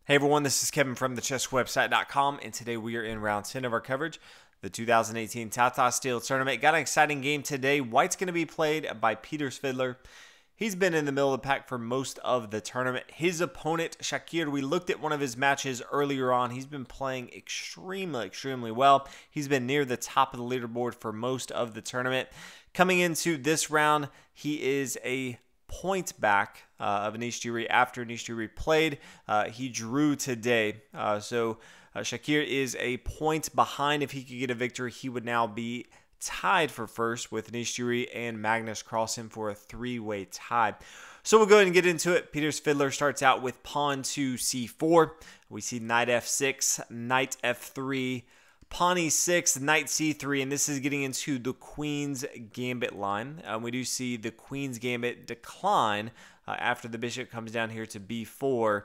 Hey everyone, this is Kevin from thechesswebsite.com, and today we are in round 10 of our coverage. The 2018 Tata Steel Tournament. Got an exciting game today. White's going to be played by Peter Svidler. He's been in the middle of the pack for most of the tournament. His opponent, Shakir, we looked at one of his matches earlier on. He's been playing extremely well. He's been near the top of the leaderboard for most of the tournament. Coming into this round, he is a point back of Nishijiri after Nishijiri played. He drew today. So Shakir is a point behind. If he could get a victory, he would now be tied for first with Nishijiri and Magnus Carlsen for a three-way tie. So we'll go ahead and get into it. Peter Svidler starts out with pawn to c4. We see knight f6, knight f3, pawn e6, knight c3, and this is getting into the Queen's Gambit line. We do see the Queen's Gambit decline after the bishop comes down here to b4.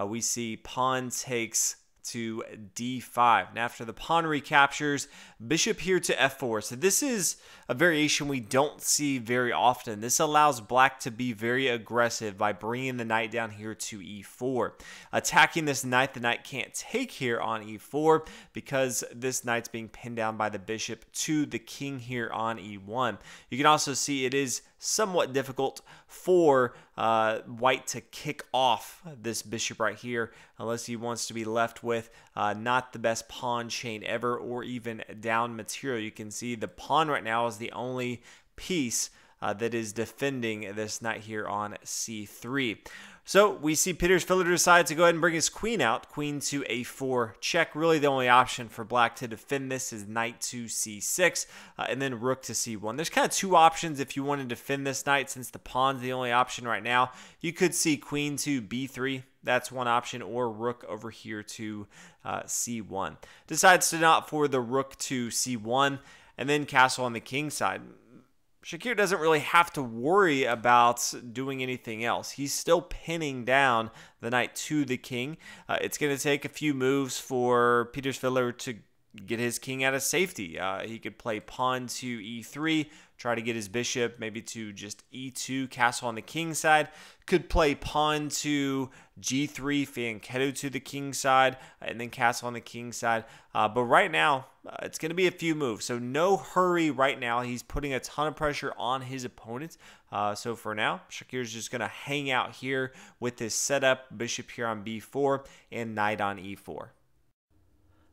We see pawn takes to d5. And after the pawn recaptures, bishop here to f4. So this is a variation we don't see very often. This allows black to be very aggressive by bringing the knight down here to e4. Attacking this knight, the knight can't take here on e4 because this knight's being pinned down by the bishop to the king here on e1. You can also see it is somewhat difficult for white to kick off this bishop right here unless he wants to be left with not the best pawn chain ever or even down material. You can see the pawn right now is the only piece that is defending this knight here on c3. So we see Peter Svidler decide to go ahead and bring his queen out. Queen to a4 check. Really the only option for black to defend this is knight to c6 and then rook to c1. There's kind of two options if you want to defend this knight since the pawn's the only option right now. You could see queen to b3. That's one option, or rook over here to c1. Decides to opt for the rook to c1 and then castle on the king side. Shakir doesn't really have to worry about doing anything else. He's still pinning down the knight to the king. It's going to take a few moves for Peter Svidler to get his king out of safety. He could play pawn to e3, try to get his bishop maybe to just e2, castle on the king side. Could play pawn to g3, fianchetto to the king side, and then castle on the king side. But right now, it's going to be a few moves. So no hurry right now. He's putting a ton of pressure on his opponent. So for now, Shakir's just going to hang out here with this setup, bishop here on b4 and knight on e4.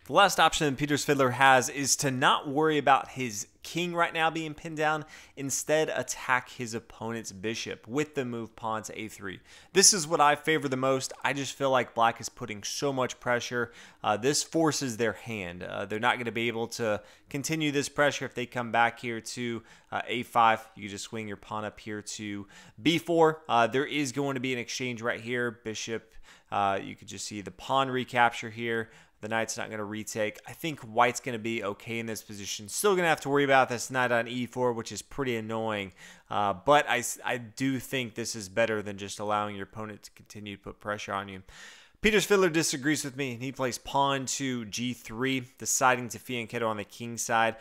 The last option Peter Svidler has is to not worry about his king right now being pinned down. Instead, attack his opponent's bishop with the move pawn to a3. This is what I favor the most. I just feel like black is putting so much pressure. This forces their hand. They're not going to be able to continue this pressure if they come back here to a5. You just swing your pawn up here to b4. There is going to be an exchange right here. Bishop, you could just see the pawn recapture here. The knight's not going to retake. I think white's going to be okay in this position. Still going to have to worry about this knight on e4, which is pretty annoying. But I do think this is better than just allowing your opponent to continue to put pressure on you. Peter Svidler disagrees with me, and he plays pawn to g3, deciding to fianchetto on the king side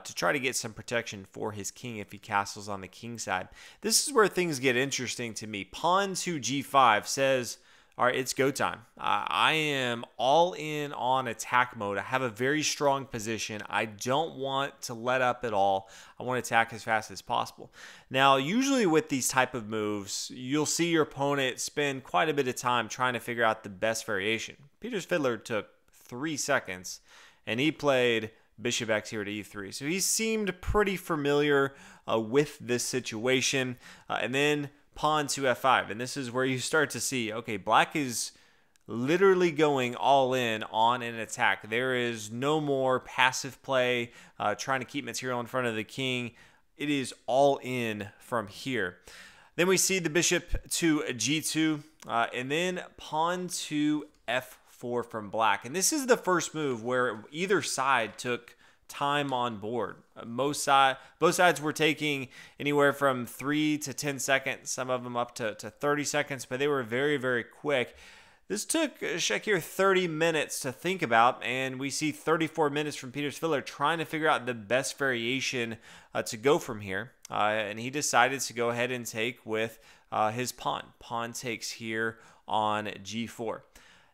to try to get some protection for his king if he castles on the king side. This is where things get interesting to me. Pawn to g5 says, all right, it's go time. I am all in on attack mode. I have a very strong position. I don't want to let up at all. I want to attack as fast as possible. Now, usually with these type of moves, you'll see your opponent spend quite a bit of time trying to figure out the best variation. Peter Svidler took 3 seconds, and he played bishop x here to e3. So he seemed pretty familiar with this situation. And then pawn to f5, and this is where you start to see, okay, black is literally going all in on an attack. There is no more passive play, trying to keep material in front of the king. It is all in from here. Then we see the bishop to g2, and then pawn to f4 from black. And this is the first move where either side took time on board. Both sides were taking anywhere from 3 to 10 seconds, some of them up to 30 seconds, but they were very quick. This took Shakir 30 minutes to think about, and we see 34 minutes from Peter Svidler trying to figure out the best variation to go from here. And he decided to go ahead and take with his pawn. Pawn takes here on g4.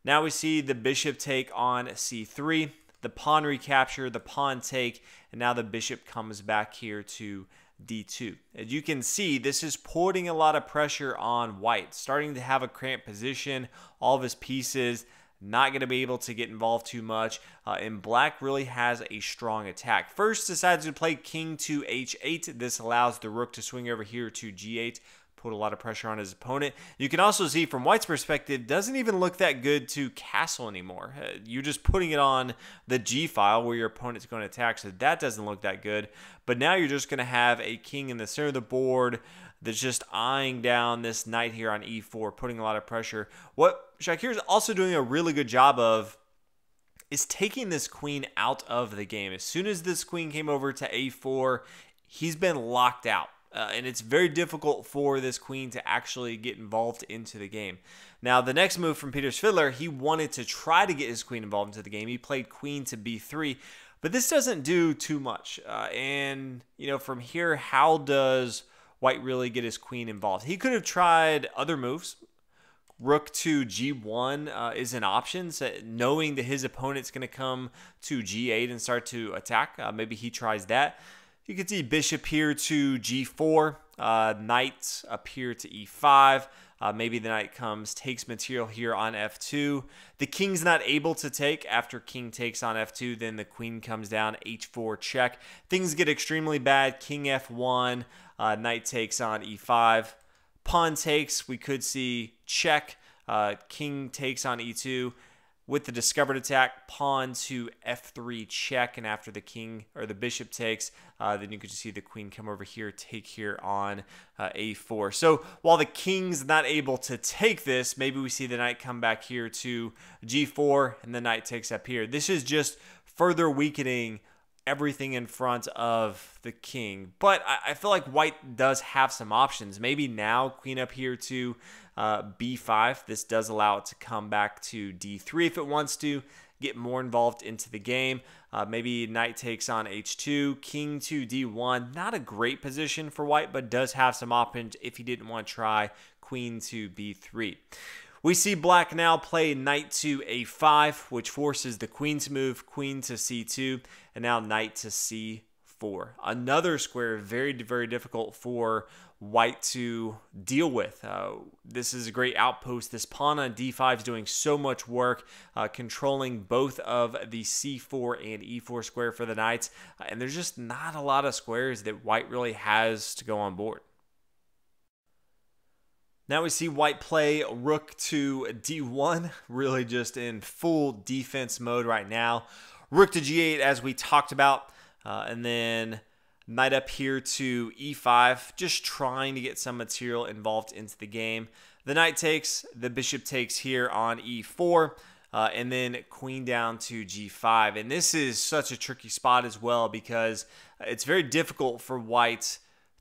Now we see the bishop take on c3, the pawn recapture, the pawn take, and now the bishop comes back here to d2. As you can see, this is putting a lot of pressure on white, starting to have a cramped position. All of his pieces not going to be able to get involved too much, and black really has a strong attack. First decides to play king to h8. This allows the rook to swing over here to g8, put a lot of pressure on his opponent. You can also see from white's perspective, doesn't even look that good to castle anymore. You're just putting it on the g file where your opponent's going to attack, so that doesn't look that good. But now you're just going to have a king in the center of the board that's just eyeing down this knight here on e4, putting a lot of pressure. What Shakir is also doing a really good job of is taking this queen out of the game. As soon as this queen came over to a4, he's been locked out. And it's very difficult for this queen to actually get involved into the game. Now, the next move from Peter Svidler, he wanted to try to get his queen involved into the game. He played queen to b3, but this doesn't do too much. And, you know, from here, how does white really get his queen involved? He could have tried other moves. Rook to g1 is an option, so knowing that his opponent's going to come to g8 and start to attack. Maybe he tries that. You can see bishop here to g4, knight up here to e5. Maybe the knight comes, takes material here on f2. The king's not able to take. After king takes on f2, then the queen comes down, h4 check. Things get extremely bad. King f1, knight takes on e5. Pawn takes, we could see check. King takes on e2. With the discovered attack, pawn to f3 check, and after the king or the bishop takes, then you could just see the queen come over here, take here on a4. So while the king's not able to take this, maybe we see the knight come back here to g4, and the knight takes up here. This is just further weakening everything in front of the king. But I feel like white does have some options. Maybe now queen up here to b5. This does allow it to come back to d3 if it wants to get more involved into the game. Maybe knight takes on h2, king to d1. Not a great position for white, but does have some options if he didn't want to try queen to b3. We see black now play knight to a5, which forces the queen to move, queen to c2, and now knight to c4. Another square very, very difficult for white to deal with. This is a great outpost. This pawn on d5 is doing so much work, controlling both of the c4 and e4 square for the knights, and there's just not a lot of squares that white really has to go on board. Now we see white play rook to d1, really just in full defense mode right now. Rook to g8, as we talked about, and then knight up here to e5, just trying to get some material involved into the game. The knight takes, the bishop takes here on e4, and then queen down to g5. And this is such a tricky spot as well because it's very difficult for white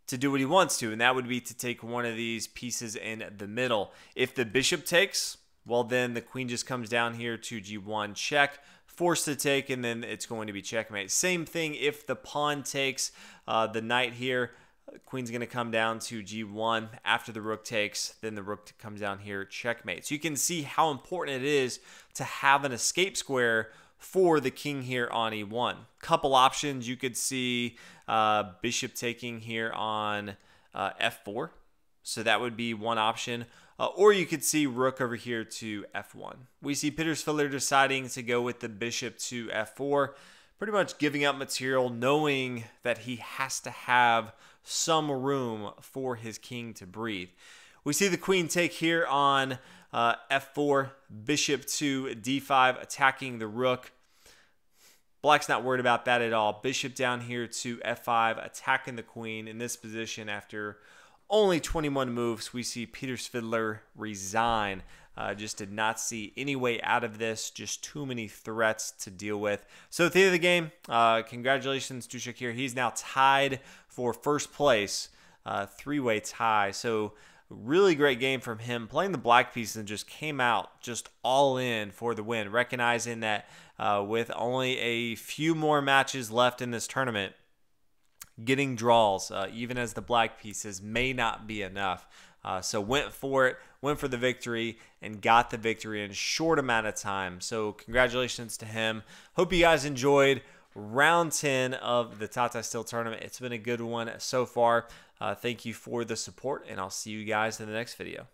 to do what he wants to, and that would be to take one of these pieces in the middle. If the bishop takes, well, then the queen just comes down here to g1 check, forced to take, and then it's going to be checkmate. Same thing if the pawn takes, the knight here, queen's going to come down to g1. After the rook takes, then the rook comes down here, checkmate. So you can see how important it is to have an escape square for the king here on e1. Couple options, you could see bishop taking here on f4. So that would be one option. Or you could see rook over here to f1. We see Peter Svidler deciding to go with the bishop to f4, pretty much giving up material, knowing that he has to have some room for his king to breathe. We see the queen take here on f4, bishop to d5, attacking the rook. Black's not worried about that at all. Bishop down here to f5, attacking the queen. In this position, after only 21 moves, we see Peter Svidler resign. Just did not see any way out of this. Just too many threats to deal with. So at the end of the game, congratulations to Shakir. He's now tied for first place. Three-way tie. So really great game from him. Playing the black pieces and just came out just all in for the win. Recognizing that with only a few more matches left in this tournament, getting draws, even as the black pieces, may not be enough. So went for it, went for the victory, and got the victory in a short amount of time. So congratulations to him. Hope you guys enjoyed round 10 of the Tata Steel Tournament. It's been a good one so far. Thank you for the support, and I'll see you guys in the next video.